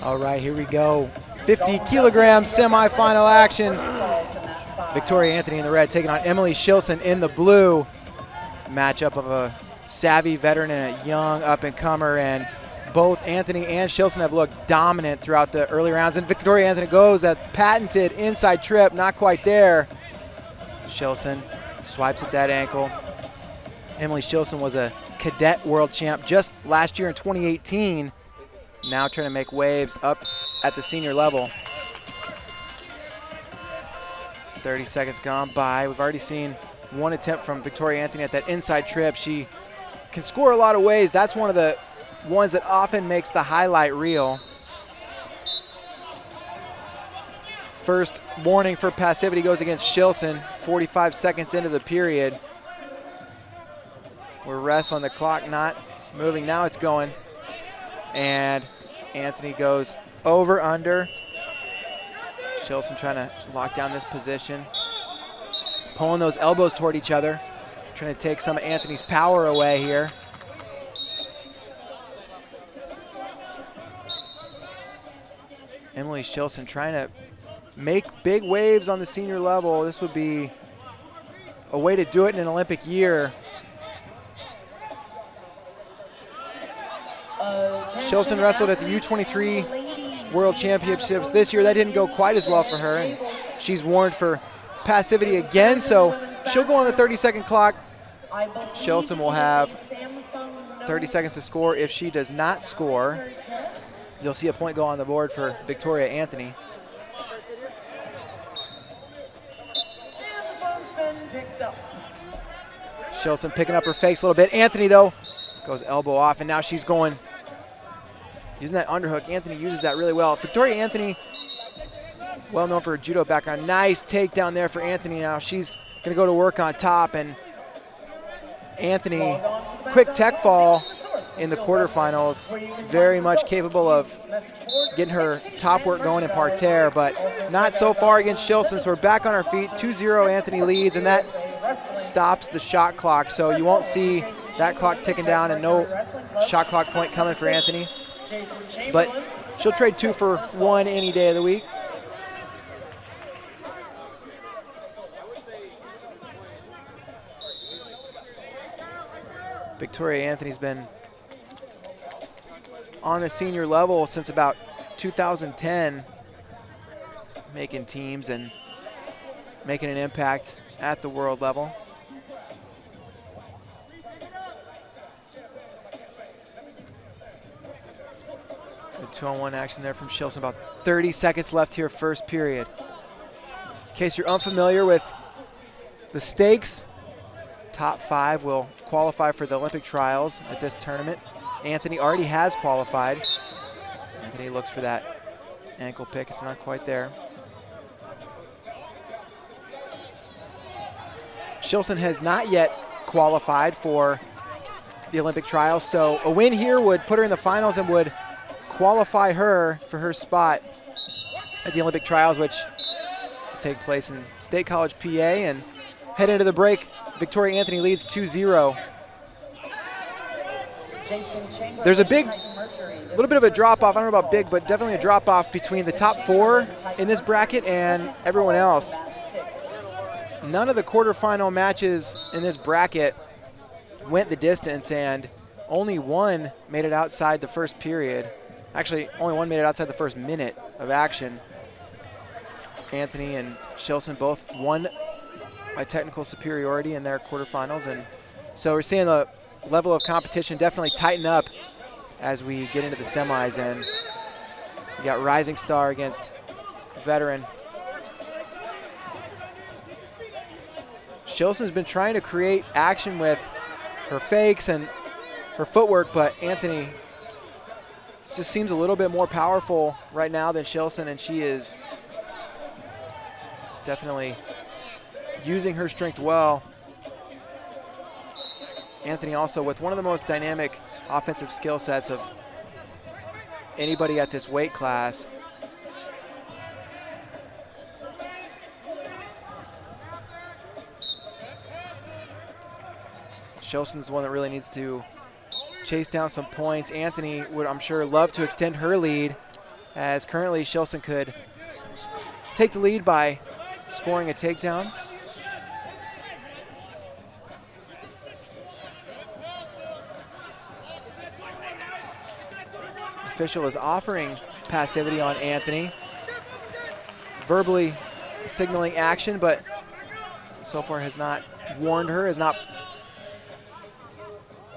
All right, here we go. 50 kilogram semifinal action. Victoria Anthony in the red taking on Emily Shilson in the blue. Matchup of a savvy veteran and a young up-and-comer, and both Anthony and Shilson have looked dominant throughout the early rounds. And Victoria Anthony goes that patented inside trip, not quite there. Shilson swipes at that ankle. Emily Shilson was a cadet world champ just last year in 2018. Now trying to make waves up at the senior level. 30 seconds gone by. We've already seen one attempt from Victoria Anthony at that inside trip. She can score a lot of ways. That's one of the ones that often makes the highlight reel. First warning for passivity goes against Shilson, 45 seconds into the period. We're Wrestl on the clock, not moving. Now it's going. And Anthony goes over, under. Shilson trying to lock down this position. Pulling those elbows toward each other. Trying to take some of Anthony's power away here. Emily Shilson trying to make big waves on the senior level. This would be a way to do it in an Olympic year. Shilson wrestled at the U23 World Championships this year. That didn't go quite as well for her, and she's warned for passivity again, so she'll go on the 30-second clock. Shilson will have 30 seconds to score. If she does not score, you'll see a point go on the board for Victoria Anthony. Shilson picking up her fakes a little bit. Anthony, though, goes elbow off, and now she's going, using that underhook. Anthony uses that really well. Victoria Anthony, well known for her judo background. Nice takedown there for Anthony. Now she's going to go to work on top, and Anthony, quick tech fall in the quarterfinals. Very much capable of getting her top work going in parterre, but not so far against Shilson. So we're back on our feet. 2-0 Anthony leads, and that stops the shot clock. So you won't see that clock ticking down, and no shot clock point coming for Anthony. But she'll trade 2 for 1 any day of the week. Victoria Anthony's been on the senior level since about 2010, making teams and making an impact at the world level. Good 2-on-1 action there from Shilson. About 30 seconds left here, first period. In case you're unfamiliar with the stakes, top 5 will qualify for the Olympic trials at this tournament. Anthony already has qualified. Anthony looks for that ankle pick. It's not quite there. Shilson has not yet qualified for the Olympic trials, so a win here would put her in the finals and would qualify her for her spot at the Olympic trials, which will take place in State College, PA. And head into the break, Victoria Anthony leads 2-0. There's a little bit of a drop-off. I don't know about big, but definitely a drop-off between the top 4 in this bracket and everyone else. None of the quarterfinal matches in this bracket went the distance, and only one made it outside the first period. Actually, only one made it outside the first minute of action. Anthony and Shilson both won by technical superiority in their quarterfinals, and so we're seeing the level of competition definitely tighten up as we get into the semis, and you got rising star against veteran. Shilson's been trying to create action with her fakes and her footwork, but Anthony just seems a little bit more powerful right now than Shilson, and she is definitely using her strength well. Anthony also with one of the most dynamic offensive skill sets of anybody at this weight class. Shilson's the one that really needs to chase down some points. Anthony would, I'm sure, love to extend her lead. as currently Shilson could take the lead by scoring a takedown. Official is offering passivity on Anthony, verbally signaling action, but so far has not warned her, has not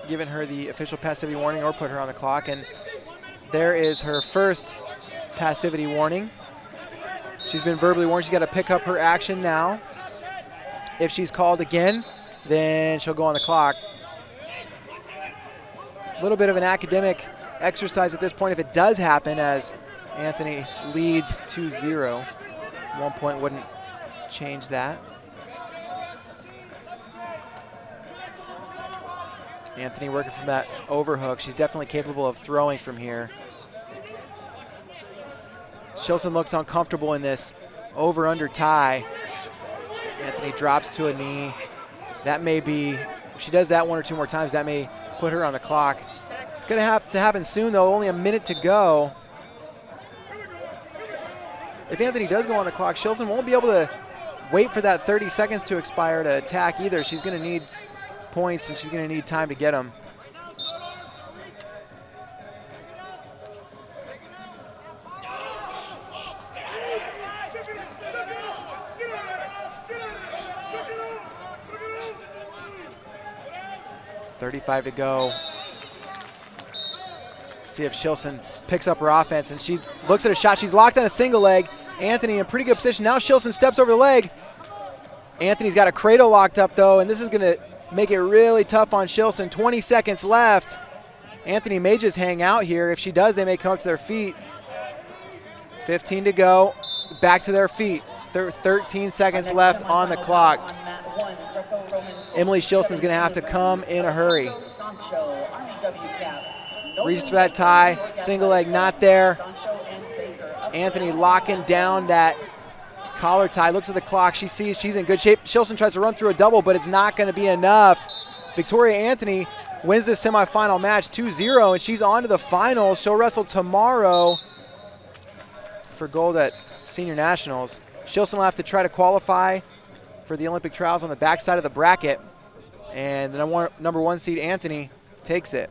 given her the official passivity warning or put her on the clock. And there is her first passivity warning. She's been verbally warned. She's got to pick up her action now. If she's called again, then she'll go on the clock. A little bit of an academic exercise at this point if it does happen, as Anthony leads 2-0. 1 point wouldn't change that. Anthony working from that overhook. She's definitely capable of throwing from here. Shilson looks uncomfortable in this over-under tie. Anthony drops to a knee. That may be, if she does that 1 or 2 more times, that may put her on the clock. It's going to have to happen soon, though. Only a minute to go. If Anthony does go on the clock, Shilson won't be able to wait for that 30 seconds to expire to attack either. She's going to need points, and she's going to need time to get them. .35 to go. See if Shilson picks up her offense, and she looks at a shot. She's locked on a single leg. Anthony in pretty good position. Now Shilson steps over the leg. Anthony's got a cradle locked up, though, and this is going to make it really tough on Shilson. 20 seconds left. Anthony may just hang out here. If she does, they may come up to their feet. 15 to go. Back to their feet. 13 seconds left on the clock. Emily Shilson's going to have to come in a hurry. Reaches for that tie. Single leg not there. Anthony locking down that collar tie. Looks at the clock. She sees she's in good shape. Shilson tries to run through a double, but it's not going to be enough. Victoria Anthony wins this semifinal match 2-0, and she's on to the finals. She'll wrestle tomorrow for gold at Senior Nationals. Shilson will have to try to qualify for the Olympic trials on the backside of the bracket, and the number one seed Anthony takes it.